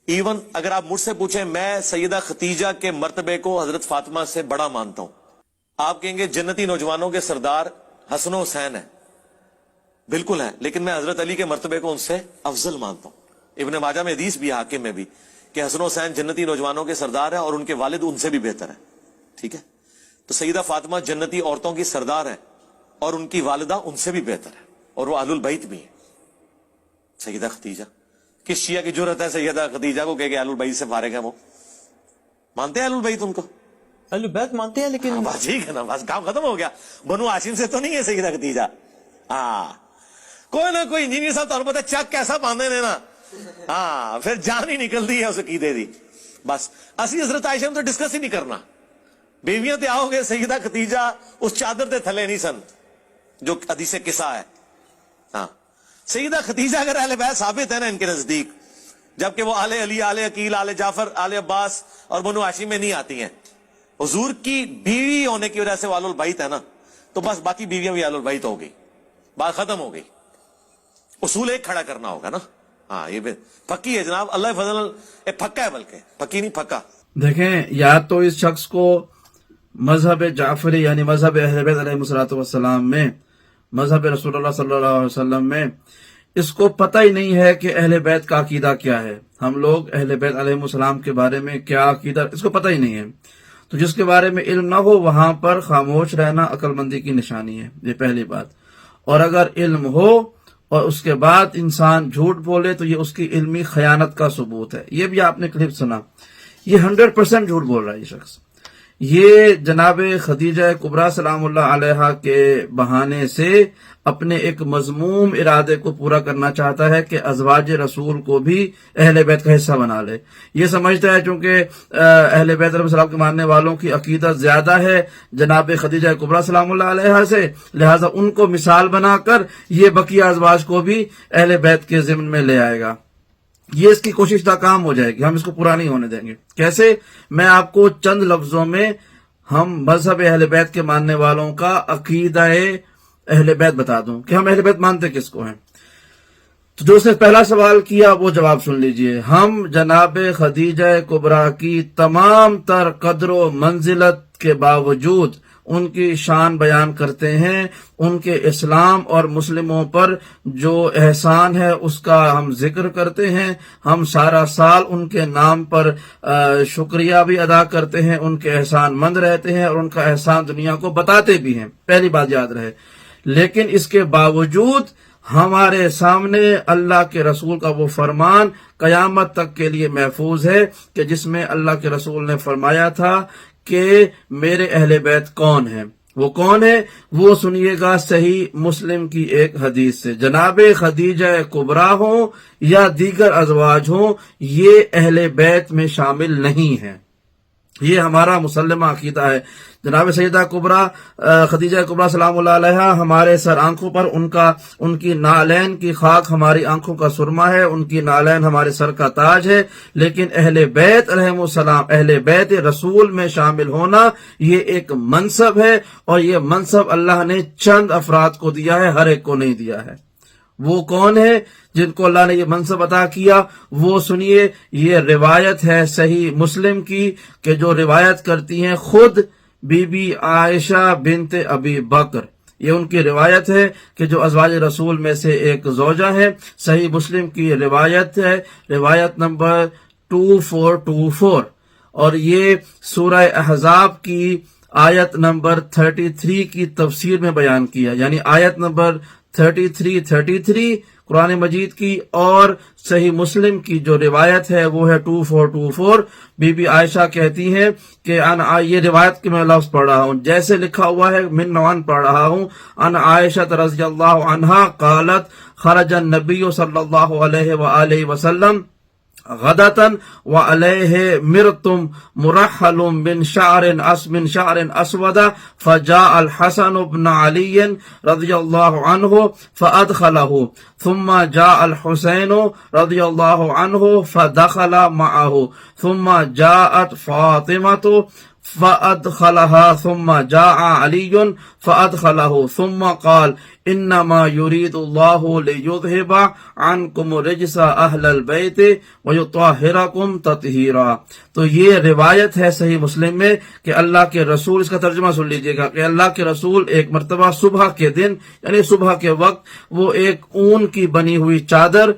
Even اگر آپ مجھ سے پوچھیں، میں سیدہ ختیجہ کے مرتبے کو حضرت فاطمہ سے بڑا مانتا ہوں. آپ کہیں گے جنتی نوجوانوں کے سردار حسن و حسین ہیں، بالکل ہے، لیکن میں حضرت علی کے مرتبے کو ان سے افضل مانتا ہوں. ابن ماجہ میں حدیث بھی، حاکم میں بھی، کہ حسن و حسین جنتی نوجوانوں کے سردار ہیں اور ان کے والد ان سے بھی بہتر ہیں. ٹھیک ہے، تو سیدہ فاطمہ جنتی عورتوں کی سردار ہیں اور ان کی والدہ ان سے بھی بہتر ہے، اور وہ اہل البیت بھی ہیں. سیدہ ختیجہ، کس شیعہ کی جرأت ہے سیدہ ختیجہ کو کہ اہل البیت سے فارغ ہے؟ وہ مانتے ہیں اہل البیت ان کو؟ اہل بیت مانتے ہیں، لیکن بس ٹھیک ہے نا، بس کام ختم ہو گیا. بنو ہاشم سے تو نہیں ہے سیدہ ختیجہ. ہاں، کوئی نہ کوئی انجینئر صاحب تو پتہ چک کیسا باندھے نے نا، ہاں پھر جان ہی نکلتی ہے اس عقیدے دی. بس اسی حضرت عائشہ میں تو ڈسکس ہی نہیں کرنا. بیویاں تے آؤ گے، سیدہ ختیجہ اس چادر تے تھلے نہیں سن جو حدیث قصہ ہے. ہاں، سیدہ ختیجہ اگر اہل بیت ثابت ہے نا ان کے نزدیک، جبکہ وہ آل علی، آل عقیل، آل جعفر، آل عباس اور بنو ہاشم میں نہیں آتی ہیں. حضور کی بیوی ہونے کی وجہ سے وہ آل البیت ہے نا، تو بس باقی بیویاں بھی آل البیت ہو گئی، بات ختم ہو گئی. اصول ایک کھڑا کرنا ہوگا نا. ہاں یہ پکی ہے جناب، اللہ فضل پکا ہے، بلکہ پکی نہیں پکا. دیکھیں، یا تو اس شخص کو مذہب جعفری یعنی مذہب اہل بیت علیہ الصلوۃ والسلام میں، مذہب رسول اللہ صلی اللہ علیہ وسلم میں اس کو پتہ ہی نہیں ہے کہ اہل بیت کا عقیدہ کیا ہے. ہم لوگ اہل بیت علیہ السلام کے بارے میں کیا عقیدہ، اس کو پتہ ہی نہیں ہے. تو جس کے بارے میں علم نہ ہو وہاں پر خاموش رہنا عقل مندی کی نشانی ہے، یہ پہلی بات. اور اگر علم ہو اور اس کے بعد انسان جھوٹ بولے تو یہ اس کی علمی خیانت کا ثبوت ہے. یہ بھی آپ نے کلپ سنا، یہ 100% جھوٹ بول رہا ہے یہ شخص. یہ جناب خدیجہ کبریٰ سلام اللہ علیہا کے بہانے سے اپنے ایک مذموم ارادے کو پورا کرنا چاہتا ہے کہ ازواج رسول کو بھی اہل بیت کا حصہ بنا لے. یہ سمجھتا ہے چونکہ اہل بیت علیہ السلام کے ماننے والوں کی عقیدت زیادہ ہے جناب خدیجہ کبریٰ سلام اللہ علیہا سے، لہٰذا ان کو مثال بنا کر یہ بقیہ ازواج کو بھی اہل بیت کے ضمن میں لے آئے گا. یہ اس کی کوشش ناکام ہو جائے گی، ہم اس کو پورا نہیں ہونے دیں گے. کیسے؟ میں آپ کو چند لفظوں میں ہم مذہب اہل بیت کے ماننے والوں کا عقیدہ اہل بیت بتا دوں کہ ہم اہل بیت مانتے کس کو ہیں. تو جو اس نے پہلا سوال کیا وہ جواب سن لیجئے. ہم جناب خدیجہ کبریٰ کی تمام تر قدر و منزلت کے باوجود ان کی شان بیان کرتے ہیں، ان کے اسلام اور مسلموں پر جو احسان ہے اس کا ہم ذکر کرتے ہیں. ہم سارا سال ان کے نام پر شکریہ بھی ادا کرتے ہیں، ان کے احسان مند رہتے ہیں اور ان کا احسان دنیا کو بتاتے بھی ہیں. پہلی بات یاد رہے. لیکن اس کے باوجود ہمارے سامنے اللہ کے رسول کا وہ فرمان قیامت تک کے لیے محفوظ ہے کہ جس میں اللہ کے رسول نے فرمایا تھا کہ میرے اہل بیت کون ہیں. وہ کون ہے؟ وہ سنیے گا صحیح مسلم کی ایک حدیث سے. جناب خدیجہ کبریٰ ہوں یا دیگر ازواج ہوں، یہ اہل بیت میں شامل نہیں ہیں. یہ ہمارا مسلمہ عقیدہ ہے. جناب سیدہ کبریٰ خدیجہ کبریٰ سلام اللہ علیہا ہمارے سر آنکھوں پر، ان کی نالین کی خاک ہماری آنکھوں کا سرما ہے، ان کی نالین ہمارے سر کا تاج ہے. لیکن اہل بیت علیہم السلام، اہل بیت رسول میں شامل ہونا یہ ایک منصب ہے، اور یہ منصب اللہ نے چند افراد کو دیا ہے، ہر ایک کو نہیں دیا ہے. وہ کون ہے جن کو اللہ نے یہ منصب عطا کیا؟ وہ سنیے، یہ روایت ہے صحیح مسلم کی کہ جو روایت کرتی ہیں خود بی بی عائشہ بنت ابی بکر. یہ ان کی روایت ہے کہ جو ازواج رسول میں سے ایک زوجہ ہے. صحیح مسلم کی روایت ہے، روایت نمبر 2424، اور یہ سورہ احزاب کی آیت نمبر 33 کی تفسیر میں بیان کیا. یعنی آیت نمبر 33 قرآن مجید کی، اور صحیح مسلم کی جو روایت ہے وہ ہے 2424. بی بی عائشہ کہتی ہیں کہ یہ روایت کے میں لفظ پڑھ رہا ہوں، جیسے لکھا ہوا ہے من نوان پڑھ رہا ہوں. ان عائشہ رضی اللہ عنہا قالت خرج النبی صلی اللہ علیہ وآلہ وسلم غدتاً وعليه مرط مرحل من شعر اسود فجاء الحسن بن علي رضي الله عنه فادخله ثم جاء الحسين رضي الله عنه فدخل معه ثم جاءت فاطمة فأدخلها ثم جاء علي فأدخله ثم قال إنما يريد الله ليذهب عنكم رجس أهل البيت ويطهركم تطهيرا. تو یہ روایت ہے صحیح مسلم میں کہ اللہ کے رسول، اس کا ترجمہ سن لیجئے گا، کہ اللہ کے رسول ایک مرتبہ صبح کے دن یعنی صبح کے وقت وہ ایک اون کی بنی ہوئی چادر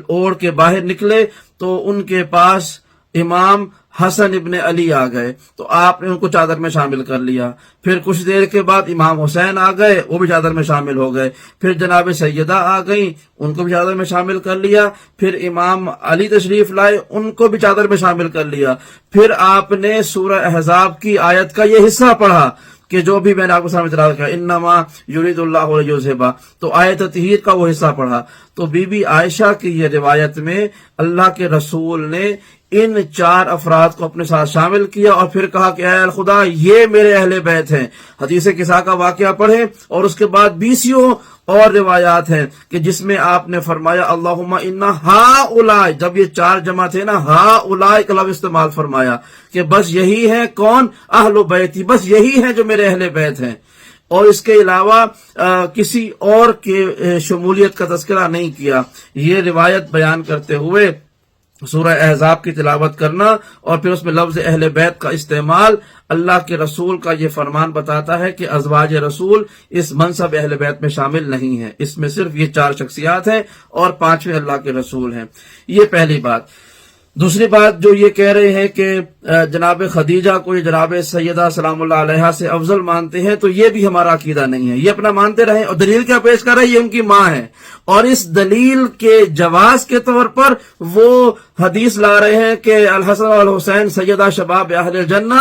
اوڑھ کے باہر نکلے تو ان کے پاس امام حسن ابن علی آ گئے تو آپ نے ان کو چادر میں شامل کر لیا. پھر کچھ دیر کے بعد امام حسین آ گئے، وہ بھی چادر میں شامل ہو گئے. پھر جناب سیدہ آ گئیں، ان کو بھی چادر میں شامل کر لیا. پھر امام علی تشریف لائے، ان کو بھی چادر میں شامل کر لیا. پھر آپ نے سورہ احزاب کی آیت کا یہ حصہ پڑھا کہ جو بھی میں نے آپ کو سامنے تلاوت کیا، انما یرید اللہ لیذھب، تو آیت تطہیر کا وہ حصہ پڑھا. تو بی بی عائشہ کی یہ روایت میں اللہ کے رسول نے ان 4 افراد کو اپنے ساتھ شامل کیا اور پھر کہا کہ اے خدا یہ میرے اہل بیت ہیں. حدیث کسا کا واقعہ پڑھیں اور اس کے بعد 20 اور روایات ہیں کہ جس میں آپ نے فرمایا اللہم انا ہؤلاء، جب یہ 4 جمع تھے نا، ہؤلاء کا لفظ استعمال فرمایا کہ بس یہی ہیں کون؟ اہل بیتی، بس یہی ہیں جو میرے اہل بیت ہیں. اور اس کے علاوہ کسی اور کے شمولیت کا تذکرہ نہیں کیا. یہ روایت بیان کرتے ہوئے سورہ احزاب کی تلاوت کرنا اور پھر اس میں لفظ اہل بیت کا استعمال اللہ کے رسول کا یہ فرمان بتاتا ہے کہ ازواج رسول اس منصب اہل بیت میں شامل نہیں ہیں. اس میں صرف یہ 4 شخصیات ہیں اور 5ویں اللہ کے رسول ہیں. یہ پہلی بات. دوسری بات جو یہ کہہ رہے ہیں کہ جناب خدیجہ کو یہ جناب سیدہ سلام اللہ علیہا سے افضل مانتے ہیں، تو یہ بھی ہمارا عقیدہ نہیں ہے. یہ اپنا مانتے رہیں اور دلیل کیا پیش کر رہے ہیں؟ یہ ان کی ماں ہے اور اس دلیل کے جواز کے طور پر وہ حدیث لا رہے ہیں کہ الحسن والحسین سیدہ شباب اہل الجنہ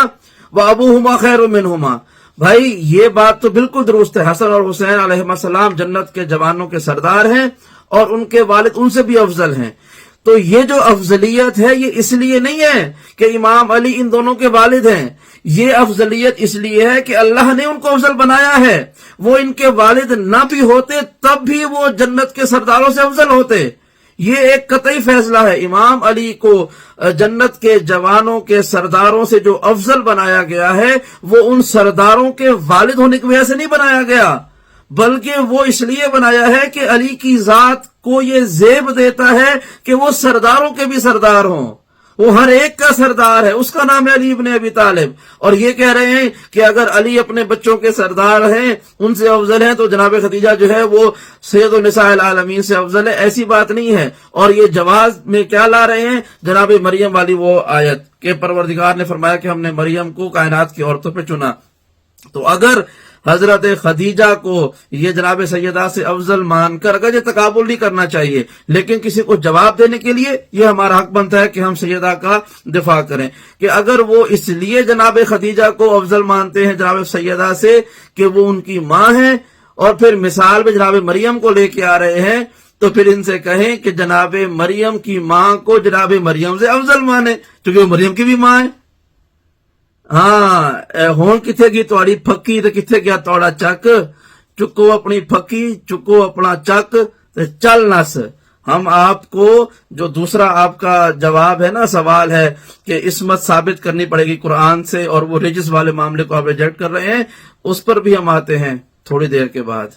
وابوہما خیر منہما. بھائی یہ بات تو بالکل درست ہے، حسن اور حسین علیہ السلام جنت کے جوانوں کے سردار ہیں اور ان کے والد ان سے بھی افضل ہیں. تو یہ جو افضلیت ہے یہ اس لیے نہیں ہے کہ امام علی ان دونوں کے والد ہیں، یہ افضلیت اس لیے ہے کہ اللہ نے ان کو افضل بنایا ہے. وہ ان کے والد نہ بھی ہوتے تب بھی وہ جنت کے سرداروں سے افضل ہوتے. یہ ایک قطعی فیصلہ ہے. امام علی کو جنت کے جوانوں کے سرداروں سے جو افضل بنایا گیا ہے وہ ان سرداروں کے والد ہونے کی وجہ سے نہیں بنایا گیا، بلکہ وہ اس لیے بنایا ہے کہ علی کی ذات کو یہ زیب دیتا ہے کہ وہ سرداروں کے بھی سردار ہوں. وہ ہر ایک کا سردار ہے، اس کا نام ہے علی ابن ابی طالب. اور یہ کہہ رہے ہیں کہ اگر علی اپنے بچوں کے سردار ہیں، ان سے افضل ہیں، تو جناب خدیجہ جو ہے وہ سید النساء العالمین سے افضل ہے. ایسی بات نہیں ہے. اور یہ جواز میں کیا لا رہے ہیں؟ جناب مریم والی وہ آیت کہ پروردگار نے فرمایا کہ ہم نے مریم کو کائنات کی عورتوں پہ چنا. تو اگر حضرت خدیجہ کو یہ جناب سیدہ سے افضل مان کر اگر یہ تقابل نہیں کرنا چاہیے، لیکن کسی کو جواب دینے کے لیے یہ ہمارا حق بنتا ہے کہ ہم سیدہ کا دفاع کریں کہ اگر وہ اس لیے جناب خدیجہ کو افضل مانتے ہیں جناب سیدہ سے کہ وہ ان کی ماں ہیں اور پھر مثال میں جناب مریم کو لے کے آ رہے ہیں، تو پھر ان سے کہیں کہ جناب مریم کی ماں کو جناب مریم سے افضل مانے کیونکہ وہ مریم کی بھی ماں ہے. ہاں ہون کتھے گی تھوڑی پھکی تے کتھے گیا توڑا چک، چکو اپنی پھکی چکو اپنا چک تے چل نس. ہم آپ کو جو دوسرا آپ کا جواب ہے نا، سوال ہے کہ عصمت ثابت کرنی پڑے گی قرآن سے اور وہ رجس والے معاملے کو آپ ریجیکٹ کر رہے ہیں، اس پر بھی ہم آتے ہیں تھوڑی دیر کے بعد.